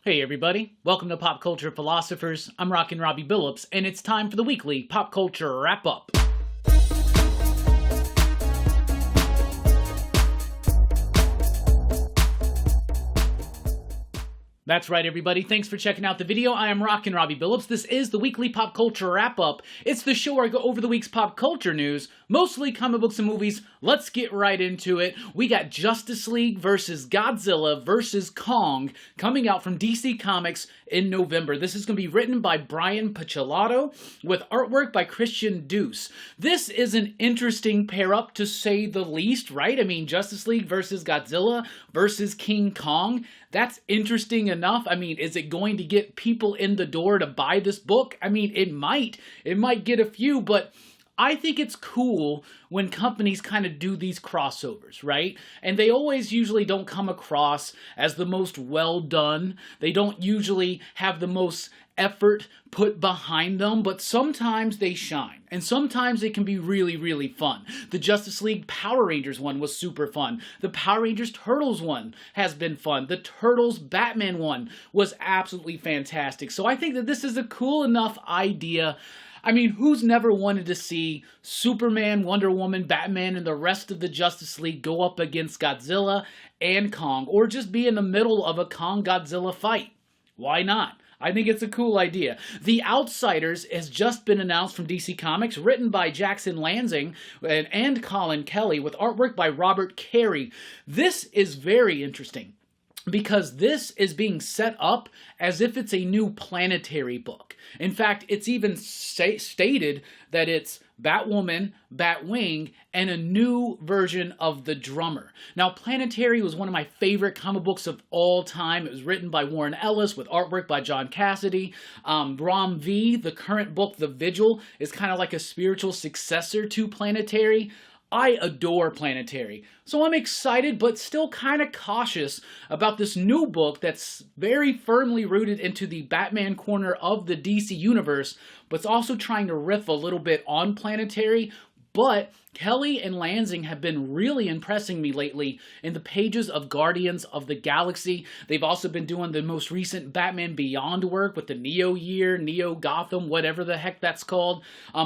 Hey everybody, welcome to Pop Culture Philosophers. I'm Rockin Robbie Billups, and it's time for the weekly Pop Culture Wrap-Up. That's right, everybody. Thanks for checking out the video. I am Rockin Robbie Billups. This is the weekly Pop Culture Wrap-Up. It's the show where I go over the week's pop culture news, mostly comic books and movies. Let's get right into it. We got Justice League versus Godzilla versus Kong coming out from DC Comics in November. This is going to be written by Brian Picciolato with artwork by Christian Deuce. This is an interesting pair-up, to say the least, right? I mean, Justice League versus Godzilla versus King Kong. That's interesting enough. I mean, is it going to get people in the door to buy this book? I mean, it might. It might get a few, but I think it's cool when companies kind of do these crossovers, right? And they always usually don't come across as the most well done. They don't usually have the most effort put behind them, but sometimes they shine. And sometimes they can be really, really fun. The Justice League Power Rangers one was super fun. The Power Rangers Turtles one has been fun. The Turtles Batman one was absolutely fantastic. So I think that this is a cool enough idea. I mean, who's never wanted to see Superman, Wonder Woman, Batman, and the rest of the Justice League go up against Godzilla and Kong, or just be in the middle of a Kong-Godzilla fight? Why not? I think it's a cool idea. The Outsiders has just been announced from DC Comics, written by Jackson Lansing and Colin Kelly, with artwork by Robert Carey. This is very interesting, because this is being set up as if it's a new Planetary book. In fact, it's even stated that it's Batwoman, Batwing, and a new version of the Drummer. Now, Planetary was one of my favorite comic books of all time. It was written by Warren Ellis with artwork by John Cassidy. ROMV, the current book, The Vigil, is kind of like a spiritual successor to Planetary. I adore Planetary, so I'm excited but still kind of cautious about this new book that's very firmly rooted into the Batman corner of the DC universe, but it's also trying to riff a little bit on Planetary. But Kelly and Lansing have been really impressing me lately in the pages of Guardians of the Galaxy. They've also been doing the most recent Batman Beyond work with the Neo Year, Neo Gotham, whatever the heck that's called.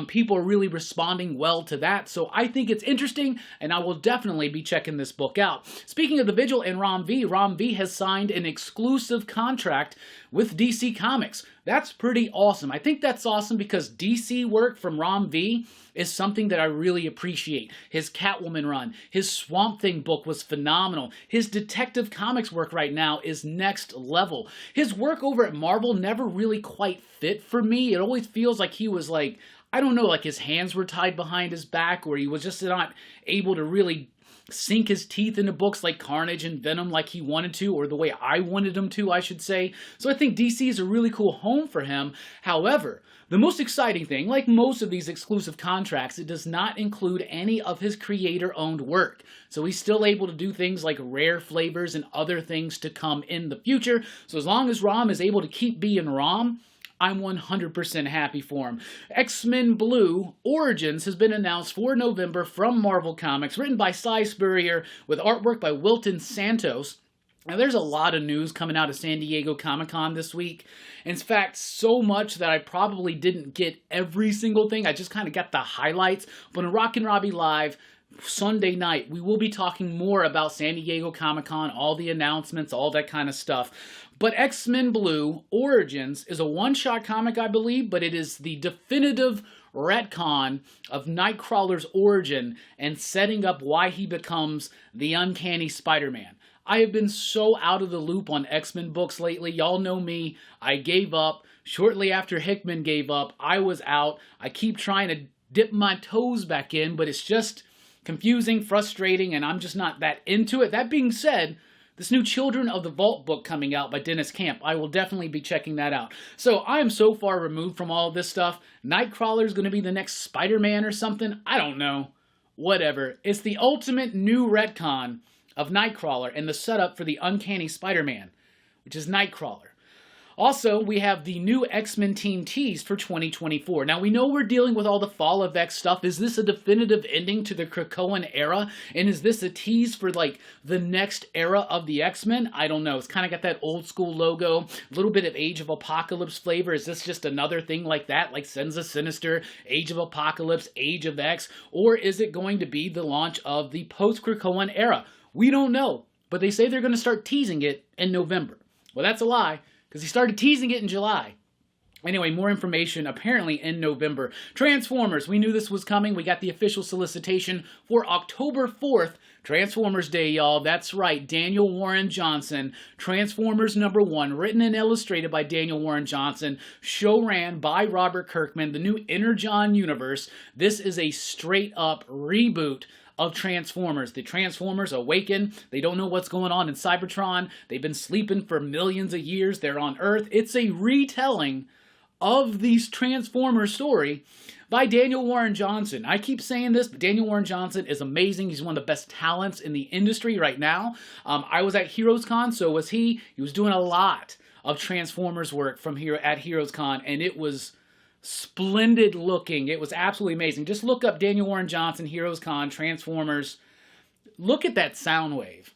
People are really responding well to that, so I think it's interesting, and I will definitely be checking this book out. Speaking of The Vigil and ROMV has signed an exclusive contract with DC Comics. That's pretty awesome. I think that's awesome because DC work from ROMV is something that I really appreciate. His Catwoman run, his Swamp Thing book was phenomenal. His Detective Comics work right now is next level. His work over at Marvel never really quite fit for me. It always feels like he was like, I don't know, like his hands were tied behind his back, or he was just not able to really sink his teeth into books like Carnage and Venom like he wanted to, or the way I wanted him to, I should say. So I think DC is a really cool home for him. However, the most exciting thing, like most of these exclusive contracts, it does not include any of his creator-owned work. So he's still able to do things like rare flavors and other things to come in the future. So as long as Rom is able to keep being Rom, I'm 100% happy for him. X-Men Blue Origins has been announced for November from Marvel Comics, written by Cy Spurrier with artwork by Wilton Santos. Now, there's a lot of news coming out of San Diego Comic-Con this week. In fact, so much that I probably didn't get every single thing. I just kind of got the highlights. But on Rockin Robbie Live Sunday night, we will be talking more about San Diego Comic-Con, all the announcements, all that kind of stuff. But X-Men Blue Origins is a one-shot comic, I believe, but it is the definitive retcon of Nightcrawler's origin and setting up why he becomes the Uncanny Spider-Man. I have been so out of the loop on X-Men books lately. Y'all know me. I gave up. Shortly after Hickman gave up, I was out. I keep trying to dip my toes back in, but it's just confusing, frustrating, and I'm just not that into it. That being said, this new Children of the Vault book coming out by Dennis Camp, I will definitely be checking that out. So I am so far removed from all of this stuff. Nightcrawler is going to be the next Spider-Man or something? I don't know. Whatever. It's the ultimate new retcon of Nightcrawler and the setup for the Uncanny Spider-Man, which is Nightcrawler. Also, we have the new X-Men team teased for 2024. Now, we know we're dealing with all the Fall of X stuff. Is this a definitive ending to the Krakoan era? And is this a tease for, like, the next era of the X-Men? I don't know. It's kind of got that old school logo, a little bit of Age of Apocalypse flavor. Is this just another thing like that, like Senza Sinister, Age of Apocalypse, Age of X? Or is it going to be the launch of the post-Krakoan era? We don't know, but they say they're going to start teasing it in November. Well, that's a lie, because he started teasing it in July. Anyway, more information apparently in November. Transformers, we knew this was coming. We got the official solicitation for October 4th, Transformers Day, y'all. That's right, Daniel Warren Johnson. Transformers #1, written and illustrated by Daniel Warren Johnson, show ran by Robert Kirkman, the new Energon universe. This is a straight-up reboot of Transformers. The Transformers awaken. They don't know what's going on in Cybertron. They've been sleeping for millions of years. They're on Earth. It's a retelling of the Transformers story by Daniel Warren Johnson. I keep saying this, but Daniel Warren Johnson is amazing. He's one of the best talents in the industry right now. I was at HeroesCon, so was he. He was doing a lot of Transformers work from here at HeroesCon, and it was splendid looking. It was absolutely amazing. Just look up Daniel Warren Johnson, HeroesCon, Transformers. Look at that sound wave.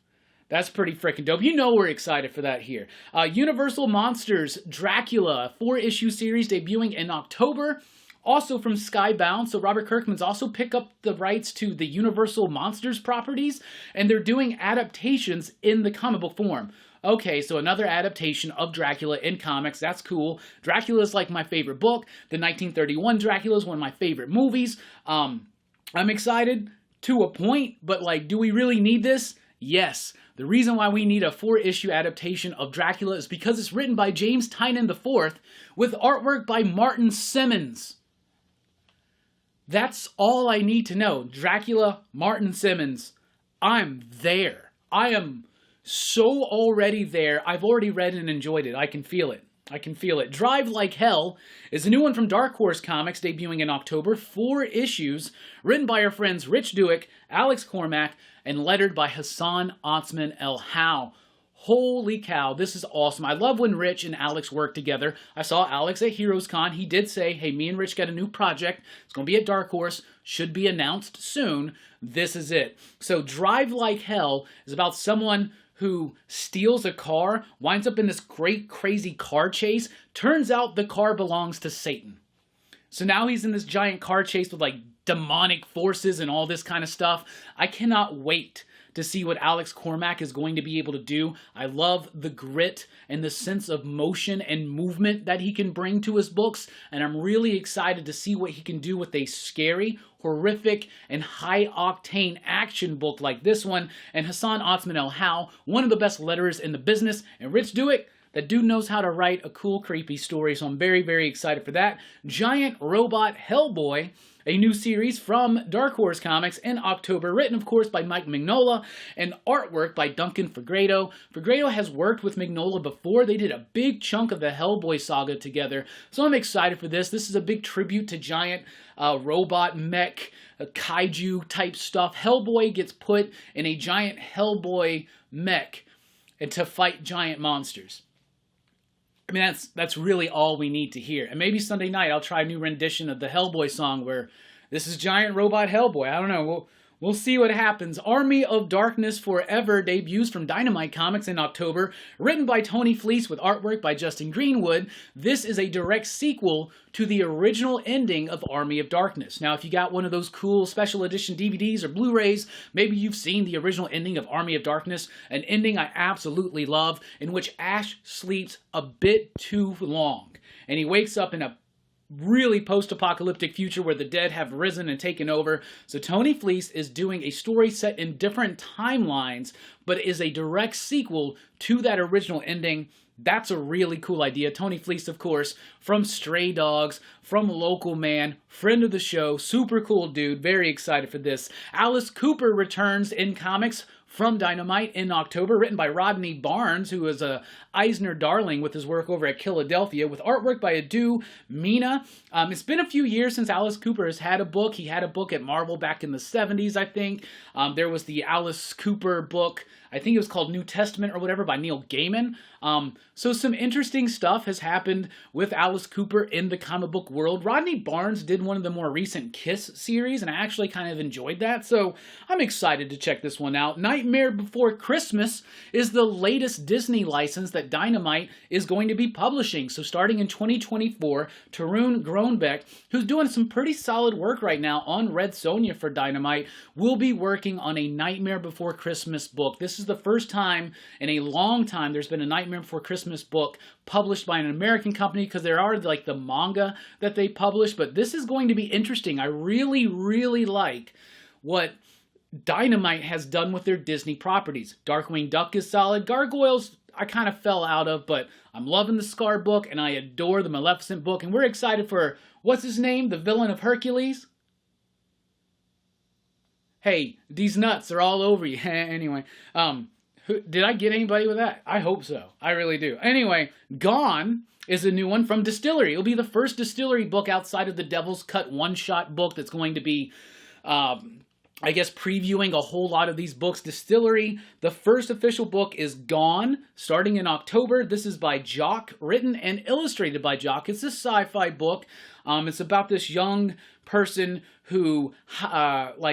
That's pretty freaking dope. You know we're excited for that here. Universal Monsters, Dracula, 4-issue series debuting in October. Also from Skybound, so Robert Kirkman's also picked up the rights to the Universal Monsters properties, and they're doing adaptations in the comic book form. Okay, so another adaptation of Dracula in comics. That's cool. Dracula is like my favorite book. The 1931 Dracula is one of my favorite movies. I'm excited to a point, but like, do we really need this? Yes. The reason why we need a 4-issue adaptation of Dracula is because it's written by James Tynion IV with artwork by Martin Simmons. That's all I need to know. Dracula, Martin Simmons. I'm there. I am so already there. I've already read and enjoyed it. I can feel it. I can feel it. Drive Like Hell is a new one from Dark Horse Comics, debuting in October. 4 issues, written by our friends Rich Douek, Alex Cormack, and lettered by Hassan Otsman El Howe. Holy cow, this is awesome. I love when Rich and Alex work together. I saw Alex at HeroesCon. He did say, hey, me and Rich got a new project. It's going to be at Dark Horse. Should be announced soon. This is it. So Drive Like Hell is about someone who steals a car, winds up in this great crazy car chase. Turns out the car belongs to Satan. So now he's in this giant car chase with like demonic forces and all this kind of stuff. I cannot wait to see what Alex Cormack is going to be able to do. I love the grit and the sense of motion and movement that he can bring to his books, and I'm really excited to see what he can do with a scary, horrific, and high-octane action book like this one. And Hassan Otsman El Howe, one of the best letterers in the business, and Rich Douek, that dude knows how to write a cool, creepy story, so I'm very, very excited for that. Giant Robot Hellboy, a new series from Dark Horse Comics in October, written, of course, by Mike Mignola, and artwork by Duncan Fegredo. Fegredo has worked with Mignola before. They did a big chunk of the Hellboy saga together, so I'm excited for this. This is a big tribute to giant robot mech, kaiju type stuff. Hellboy gets put in a giant Hellboy mech and to fight giant monsters. I mean, that's really all we need to hear. And maybe Sunday night I'll try a new rendition of the Hellboy song where this is Giant Robot Hellboy. I don't know. We'll see what happens. Army of Darkness Forever debuts from Dynamite Comics in October. Written by Tony Fleece with artwork by Justin Greenwood. This is a direct sequel to the original ending of Army of Darkness. Now, if you got one of those cool special edition DVDs or Blu-rays, maybe you've seen the original ending of Army of Darkness, an ending I absolutely love, in which Ash sleeps a bit too long. And he wakes up in a really post-apocalyptic future where the dead have risen and taken over. So Tony Fleece is doing a story set in different timelines, but is a direct sequel to that original ending. That's a really cool idea. Tony Fleece, of course, from Stray Dogs, from Local Man, friend of the show, super cool dude, very excited for this. Alice Cooper returns in comics from Dynamite in October, written by Rodney Barnes, who is a Eisner darling with his work over at Philadelphia, with artwork by Adu Mina. It's been a few years since Alice Cooper has had a book. He had a book at Marvel back in the 70s, I think. There was the Alice Cooper book, I think it was called New Testament or whatever, by Neil Gaiman. So some interesting stuff has happened with Alice Cooper in the comic book world. Rodney Barnes did one of the more recent Kiss series, and I actually kind of enjoyed that, so I'm excited to check this one out. Nightmare Before Christmas is the latest Disney license that Dynamite is going to be publishing. So starting in 2024, Tarun Groenbeck, who's doing some pretty solid work right now on Red Sonja for Dynamite, will be working on a Nightmare Before Christmas book. This is the first time in a long time there's been a Nightmare Before Christmas book published by an American company, because there are like the manga that they publish, but this is going to be interesting. I really, really like what Dynamite has done with their Disney properties. Darkwing Duck is solid. Gargoyles I kind of fell out of, but I'm loving the Scar book, and I adore the Maleficent book, and we're excited for, what's his name, the villain of Hercules? Hey, these nuts are all over you. Anyway, did I get anybody with that? I hope so. I really do. Anyway, Gone is a new one from Distillery. It'll be the first Distillery book outside of the Devil's Cut one-shot book that's going to be, I guess, previewing a whole lot of these books. Distillery, the first official book is Gone, starting in October. This is by Jock, written and illustrated by Jock. It's a sci-fi book. It's about this young person who,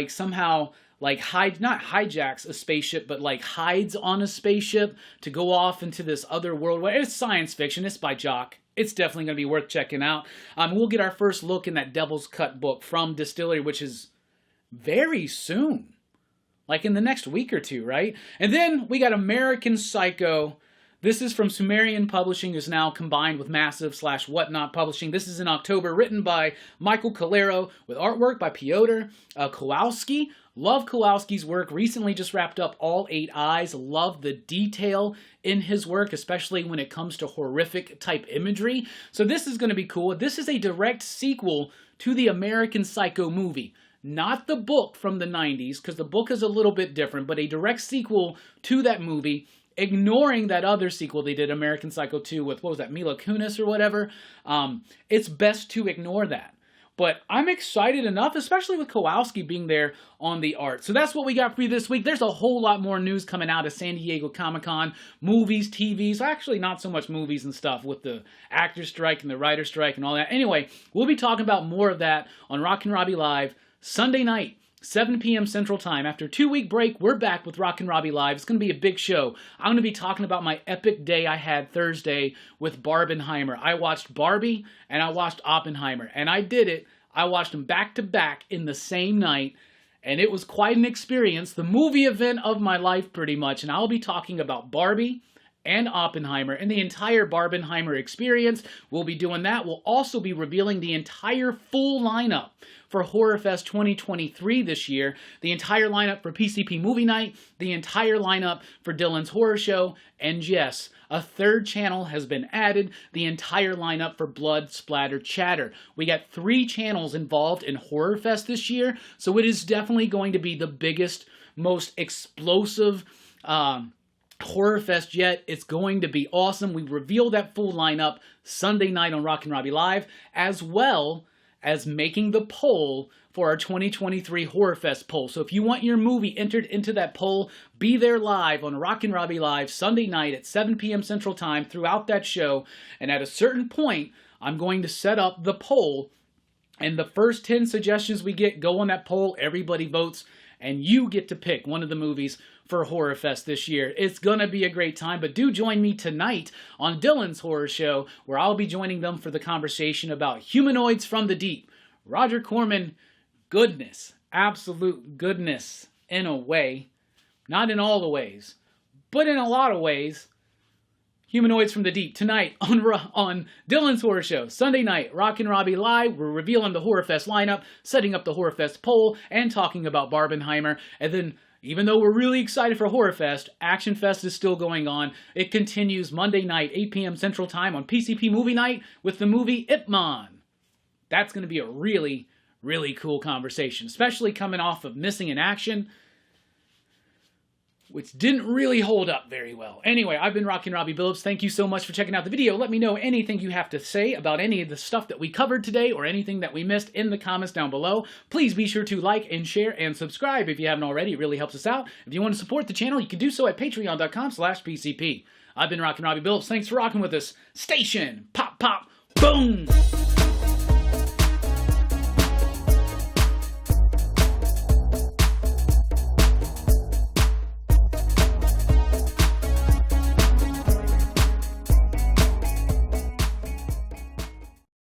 somehow, not hijacks a spaceship, but like hides on a spaceship to go off into this other world. It's science fiction. It's by Jock. It's definitely going to be worth checking out. We'll get our first look in that Devil's Cut book from Distillery, which is very soon, like in the next week or two, right? And then we got American Psycho. This is from Sumerian Publishing, is now combined with Massive/Whatnot Publishing. This is in October, written by Michael Calero, with artwork by Piotr Kowalski. Love Kowalski's work. Recently just wrapped up All 8 Eyes. Love the detail in his work, especially when it comes to horrific type imagery. So this is going to be cool. This is a direct sequel to the American Psycho movie. Not the book from the 90s, because the book is a little bit different, but a direct sequel to that movie, ignoring that other sequel they did, American Psycho 2, with, what was that, Mila Kunis or whatever. It's best to ignore that. But I'm excited enough, especially with Kowalski being there on the art. So that's what we got for you this week. There's a whole lot more news coming out of San Diego Comic-Con. Movies, TVs, actually not so much movies and stuff with the actor strike and the writer strike and all that. Anyway, we'll be talking about more of that on Rockin Robbie Live Sunday night, 7 p.m. Central Time. After a 2-week break, we're back with Rockin Robbie Live. It's going to be a big show. I'm going to be talking about my epic day I had Thursday with Barbenheimer. I watched Barbie and I watched Oppenheimer, and I did it. I watched them back to back in the same night, and it was quite an experience. The movie event of my life, pretty much. And I'll be talking about Barbie and Oppenheimer and the entire Barbenheimer experience. We'll be doing that. We'll also be revealing the entire full lineup for Horror Fest 2023 this year, the entire lineup for PCP Movie Night, the entire lineup for Dylan's Horror Show, and yes, a third channel has been added, the entire lineup for Blood Splatter Chatter. We got 3 channels involved in Horror Fest this year, so it is definitely going to be the biggest, most explosive Horror Fest yet. It's going to be awesome. We reveal that full lineup Sunday night on Rockin Robbie Live, as well as making the poll for our 2023 Horror Fest poll. So if you want your movie entered into that poll, be there live on Rockin Robbie Live Sunday night at 7 p.m. Central Time throughout that show. And at a certain point, I'm going to set up the poll, and the first 10 suggestions we get go on that poll. Everybody votes, and you get to pick one of the movies for Horror Fest this year. It's gonna be a great time, but do join me tonight on Dylan's Horror Show, where I'll be joining them for the conversation about Humanoids from the Deep. Roger Corman, goodness, absolute goodness in a way. Not in all the ways, but in a lot of ways. Humanoids from the Deep tonight on Dylan's Horror Show. Sunday night, Rockin Robbie Live. We're revealing the Horror Fest lineup, setting up the Horror Fest poll, and talking about Barbenheimer. And then, even though we're really excited for Horror Fest, Action Fest is still going on. It continues Monday night, 8 p.m. Central Time on PCP Movie Night with the movie Ip Man. That's going to be a really, really cool conversation, especially coming off of Missing in Action, which didn't really hold up very well. Anyway, I've been Rockin Robbie Billups. Thank you so much for checking out the video. Let me know anything you have to say about any of the stuff that we covered today or anything that we missed in the comments down below. Please be sure to like and share and subscribe if you haven't already. It really helps us out. If you want to support the channel, you can do so at patreon.com/PCP. I've been Rockin Robbie Billups. Thanks for rocking with us. Station, pop, pop, boom!